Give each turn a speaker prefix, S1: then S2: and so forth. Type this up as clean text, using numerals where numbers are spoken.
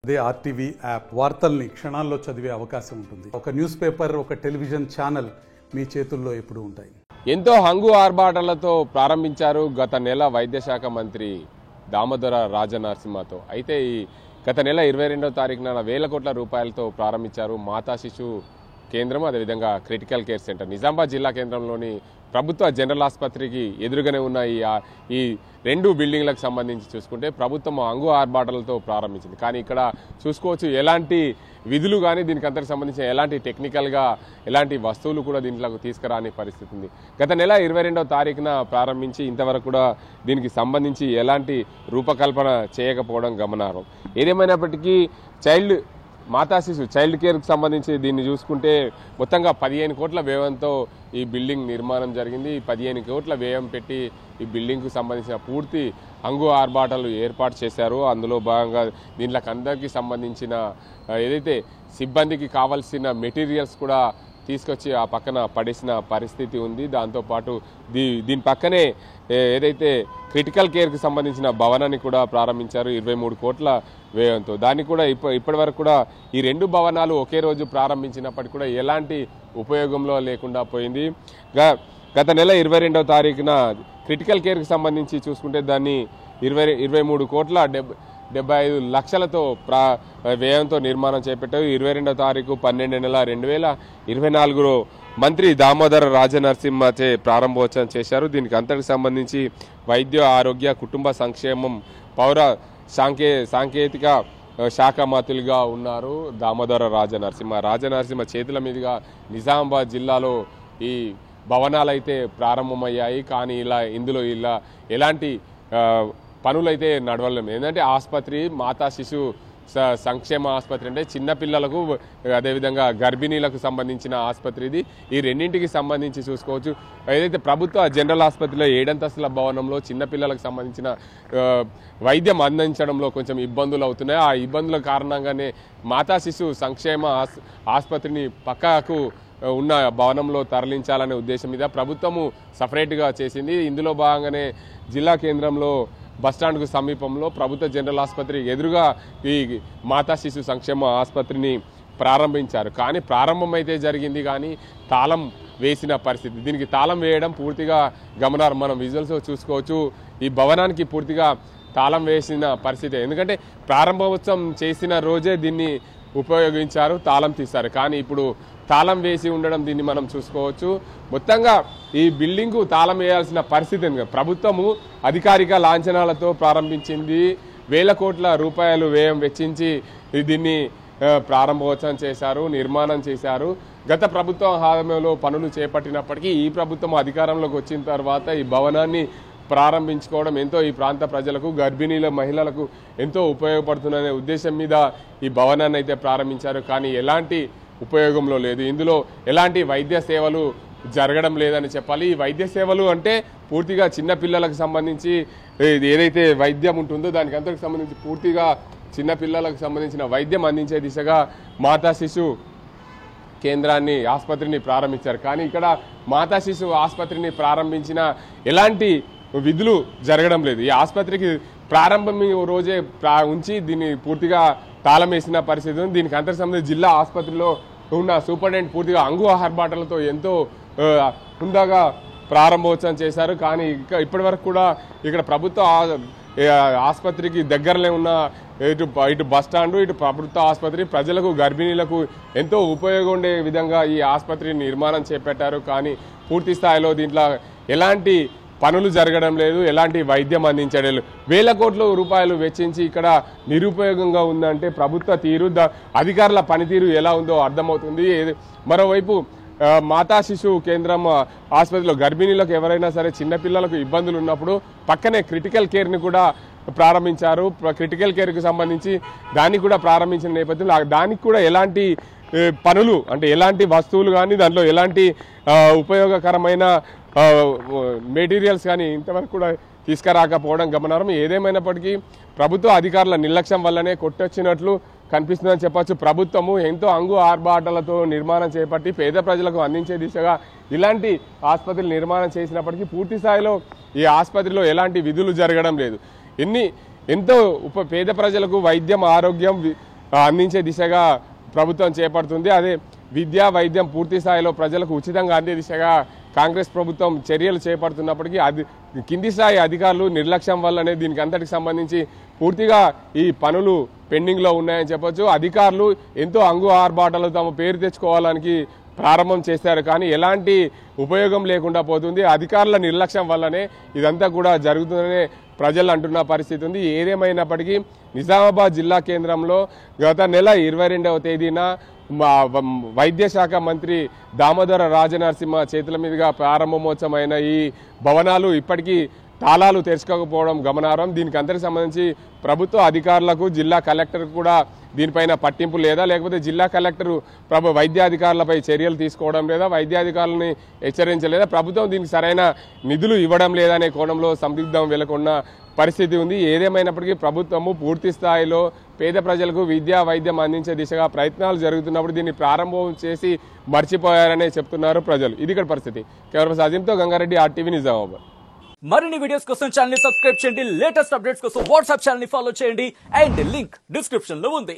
S1: అదే RTV app వార్తల్ని క్షణాల్లో చదివే అవకాశం ఉంటుంది. ఒక న్యూస్ పేపర్, ఒక టెలివిజన్ ఛానల్ మీ చేతుల్లో ఎప్పుడూ ఉంటాయి.
S2: ఎంతో హంగు ఆర్భాటాలతో ప్రారంభించారు గత నెల వైద్య శాఖ మంత్రి దామోదర రాజనరసింహతో. అయితే ఈ గత నెల 22వ తారీఖున వేల కోట్ల రూపాయలతో ప్రారంభించారు మాతా శిశు కేంద్రం, అదేవిధంగా క్రిటికల్ కేర్ సెంటర్. నిజామాబాద్ జిల్లా కేంద్రంలోని ప్రభుత్వ జనరల్ ఆసుపత్రికి ఎదురుగానే ఉన్న ఈ రెండు బిల్డింగ్లకు సంబంధించి చూసుకుంటే ప్రభుత్వం హంగు ఆర్భాటాలతో ప్రారంభించింది. కానీ ఇక్కడ చూసుకోవచ్చు ఎలాంటి విధులు కానీ దీనికి అంతకు సంబంధించిన ఎలాంటి టెక్నికల్గా ఎలాంటి వస్తువులు కూడా దీంట్లోకి తీసుకురాని పరిస్థితి ఉంది. గత నెల 22వ తారీఖున ప్రారంభించి ఇంతవరకు కూడా దీనికి సంబంధించి ఎలాంటి రూపకల్పన చేయకపోవడం గమనార్హం. ఏదేమైనప్పటికీ మాతా శిశు చైల్డ్ కేర్కి సంబంధించి దీన్ని చూసుకుంటే మొత్తంగా 15 కోట్ల వ్యయంతో ఈ బిల్డింగ్ నిర్మాణం జరిగింది. 15 కోట్ల వ్యయం పెట్టి ఈ బిల్డింగ్కు సంబంధించిన పూర్తి హంగు ఆర్భాటాలు ఏర్పాటు చేశారు. అందులో భాగంగా దీంట్లోకి అందరికీ సంబంధించిన ఏదైతే సిబ్బందికి కావాల్సిన మెటీరియల్స్ కూడా తీసుకొచ్చి ఆ పక్కన పడేసిన పరిస్థితి ఉంది. దాంతోపాటు దీని పక్కనే ఏదైతే క్రిటికల్ కేర్కి సంబంధించిన భవనాన్ని కూడా ప్రారంభించారు 23 కోట్ల వ్యయంతో. దాన్ని కూడా ఇప్పటి వరకు కూడా ఈ రెండు భవనాలు ఒకే రోజు ప్రారంభించినప్పటికీ కూడా ఎలాంటి ఉపయోగంలో లేకుండా పోయింది. గత నెల 22వ తారీఖున క్రిటికల్ కేర్కి సంబంధించి చూసుకుంటే దాన్ని 23 కోట్ల 75 లక్షలతో వ్యయంతో నిర్మాణం చేపట్టారు. 22వ తారీఖు 12వ నెల 2024లో మంత్రి దామోదర రాజనరసింహచే ప్రారంభోత్సవం చేశారు. దీనికి అంతటికి సంబంధించి వైద్య ఆరోగ్య కుటుంబ సంక్షేమం పౌర సాంకేతిక శాఖ మంత్రులుగా ఉన్నారు దామోదర రాజనరసింహ చేతుల మీదుగా నిజామాబాద్ జిల్లాలో ఈ భవనాలు అయితే ప్రారంభమయ్యాయి. కానీ ఇందులో ఎలాంటి పనులైతే నడవలేము. ఏంటంటే ఆసుపత్రి మాతా శిశు సంక్షేమ ఆసుపత్రి అంటే చిన్నపిల్లలకు అదేవిధంగా గర్భిణీలకు సంబంధించిన ఆసుపత్రి ఇది. ఈ రెండింటికి సంబంధించి చూసుకోవచ్చు. ఏదైతే ప్రభుత్వ జనరల్ ఆసుపత్రిలో 7 అంతస్తుల భవనంలో చిన్నపిల్లలకు సంబంధించిన వైద్యం అందించడంలో కొంచెం ఇబ్బందులు అవుతున్నాయి. ఆ ఇబ్బందుల కారణంగానే మాతా శిశు సంక్షేమ ఆసుపత్రిని పక్కకు ఉన్న భవనంలో తరలించాలనే ఉద్దేశం మీద ప్రభుత్వము సపరేట్గా చేసింది. ఇందులో భాగంగానే జిల్లా కేంద్రంలో బస్టాండ్కు సమీపంలో ప్రభుత్వ జనరల్ ఆసుపత్రి ఎదురుగా ఈ మాతా శిశు సంక్షేమ ఆసుపత్రిని ప్రారంభించారు. కానీ ప్రారంభమైతే జరిగింది కానీ తాళం వేసిన పరిస్థితి. దీనికి తాళం వేయడం పూర్తిగా గమనార్హం. మనం విజువల్స్ చూసుకోవచ్చు. ఈ భవనానికి పూర్తిగా తాళం వేసిన పరిస్థితి. ఎందుకంటే ప్రారంభోత్సవం చేసిన రోజే దీన్ని ఉపయోగించారు, తాళం తీశారు. కానీ ఇప్పుడు తాళం వేసి ఉండడం దీన్ని మనం చూసుకోవచ్చు. మొత్తంగా ఈ బిల్డింగ్కు తాళం వేయాల్సిన పరిస్థితి. ప్రభుత్వము అధికారిక లాంఛనాలతో ప్రారంభించింది. వేల కోట్ల రూపాయలు వ్యయం వెచ్చించి దీన్ని ప్రారంభోత్సవం చేశారు, నిర్మాణం చేశారు. గత ప్రభుత్వం హామీలో పనులు చేపట్టినప్పటికీ ఈ ప్రభుత్వం అధికారంలోకి వచ్చిన తర్వాత ఈ భవనాన్ని ప్రారంభించుకోవడం ఎంతో ఈ ప్రాంత ప్రజలకు, గర్భిణీల మహిళలకు ఎంతో ఉపయోగపడుతుందనే ఉద్దేశం మీద ఈ భవనాన్ని అయితే ప్రారంభించారు. కానీ ఎలాంటి ఉపయోగంలో లేదు. ఇందులో ఎలాంటి వైద్య సేవలు జరగడం లేదని చెప్పాలి. ఈ వైద్య సేవలు అంటే పూర్తిగా చిన్నపిల్లలకు సంబంధించి ఏదైతే వైద్యం ఉంటుందో దానికి అంతకు సంబంధించి పూర్తిగా చిన్నపిల్లలకు సంబంధించిన వైద్యం అందించే దిశగా మాతా శిశు కేంద్రాన్ని ఆసుపత్రిని ప్రారంభించారు. కానీ ఇక్కడ మాతా శిశు ఆసుపత్రిని ప్రారంభించిన ఎలాంటి విధులు జరగడం లేదు. ఈ ఆసుపత్రికి ప్రారంభం రోజే ఉంచి దీన్ని పూర్తిగా తాళం వేసిన పరిస్థితి ఉంది. దీనికి అంతకు సంబంధించి జిల్లా ఆసుపత్రిలో ఉన్న సూపరింటెండెంట్ పూర్తిగా హంగు ఆర్భాటాలతో ఎంతో హుందాగా ప్రారంభోత్సవం చేశారు. కానీ ఇప్పటి వరకు కూడా ఇక్కడ ప్రభుత్వ ఆసుపత్రికి దగ్గరలో ఉన్న ఇటు బస్టాండు, ఇటు ప్రభుత్వ ఆసుపత్రి ప్రజలకు, గర్భిణీలకు ఎంతో ఉపయోగం ఉండే విధంగా ఈ ఆసుపత్రిని నిర్మాణం చేపట్టారు. కానీ పూర్తి స్థాయిలో దీంట్లో ఎలాంటి పనులు జరగడం లేదు, ఎలాంటి వైద్యం అందించడం లేదు. వేల కోట్ల రూపాయలు వెచ్చించి ఇక్కడ నిరుపయోగంగా ఉందంటే ప్రభుత్వ తీరు, అధికారుల పనితీరు ఎలా ఉందో అర్థమవుతుంది. మరోవైపు మాతా శిశు కేంద్రం ఆసుపత్రిలో గర్భిణీలకు ఎవరైనా సరే చిన్నపిల్లలకు ఇబ్బందులు ఉన్నప్పుడు పక్కనే క్రిటికల్ కేర్ని కూడా ప్రారంభించారు. క్రిటికల్ కేర్కి సంబంధించి దాన్ని కూడా ప్రారంభించిన నేపథ్యంలో దానికి కూడా ఎలాంటి పనులు అంటే ఎలాంటి వస్తువులు కానీ దాంట్లో ఎలాంటి ఉపయోగకరమైన మెటీరియల్స్ కానీ ఇంతవరకు కూడా తీసుకురాకపోవడం గమనార్హం. ఏదేమైనప్పటికీ ప్రభుత్వ అధికారుల నిర్లక్ష్యం వల్లనే కొట్టొచ్చినట్లు కనిపిస్తుందని చెప్పొచ్చు. ప్రభుత్వము ఎంతో హంగు ఆర్భాటాలతో నిర్మాణం చేపట్టి పేద ప్రజలకు అందించే దిశగా ఇలాంటి ఆసుపత్రులు నిర్మాణం చేసినప్పటికీ పూర్తి స్థాయిలో ఈ ఆసుపత్రిలో ఎలాంటి విధులు జరగడం లేదు. ఎంతో పేద ప్రజలకు వైద్యం, ఆరోగ్యం, అందించే దిశగా ప్రభుత్వం చేపడుతుంది. అదే విద్యా వైద్యం పూర్తి స్థాయిలో ప్రజలకు ఉచితంగా అందే దిశగా కాంగ్రెస్ ప్రభుత్వం చర్యలు చేపడుతున్నప్పటికీ కింది స్థాయి అధికారులు నిర్లక్ష్యం వల్లనే దీనికి అంతటికి సంబంధించి పూర్తిగా ఈ పనులు పెండింగ్లో ఉన్నాయని చెప్పొచ్చు. అధికారులు ఎంతో అంగు ఆర్భాటాలు తమ పేరు తెచ్చుకోవడానికి ప్రారంభం చేశారు, కానీ ఎలాంటి ఉపయోగం లేకుండా పోతుంది. అధికారుల నిర్లక్ష్యం వల్లనే ఇదంతా కూడా జరుగుతుందనే ప్రజలు అంటున్న పరిస్థితి ఉంది. ఏదేమైనప్పటికీ నిజామాబాద్ జిల్లా కేంద్రంలో గత నెల 22వ తేదీన వైద్య శాఖ మంత్రి దామోదర రాజనరసింహ చేతుల మీదుగా ప్రారంభోత్సవమైన ఈ భవనాలు ఇప్పటికీ తాళాలు తెరుచుకోకపోవడం గమనార్హం. దీనికి అంతటికి సంబంధించి ప్రభుత్వ అధికారులకు జిల్లా కలెక్టర్ కూడా దీనిపైన పట్టింపు లేదా, లేకపోతే జిల్లా కలెక్టర్ వైద్యాధికారులపై చర్యలు తీసుకోవడం లేదా, వైద్యాధికారులని హెచ్చరించలేదా, ప్రభుత్వం దీనికి సరైన నిధులు ఇవ్వడం లేదా అనే కోణంలో సందిగ్ధం వెలకొన్న పరిస్థితి ఉంది. ఏదేమైనప్పటికీ ప్రభుత్వము పూర్తి స్థాయిలో పేద ప్రజలకు విద్యా వైద్యం అందించే దిశగా ప్రయత్నాలు జరుగుతున్నప్పుడు దీన్ని ప్రారంభం చేసి మర్చిపోయారనే చెప్తున్నారు ప్రజలు. ఇది ఇక్కడ పరిస్థితి. కెమెరా సాజింతో గంగారెడ్డి, RTV నిజామాబాద్.
S3: మరిన్ని వీడియోస్ కోసం ఛానల్ ని సబ్స్క్రైబ్ చేయండి. లేటెస్ట్ అప్డేట్స్ కోసం వాట్సాప్ ఛానల్ ని ఫాలో చేయండి. అండ్ లింక్ డిస్క్రిప్షన్ లో ఉంది.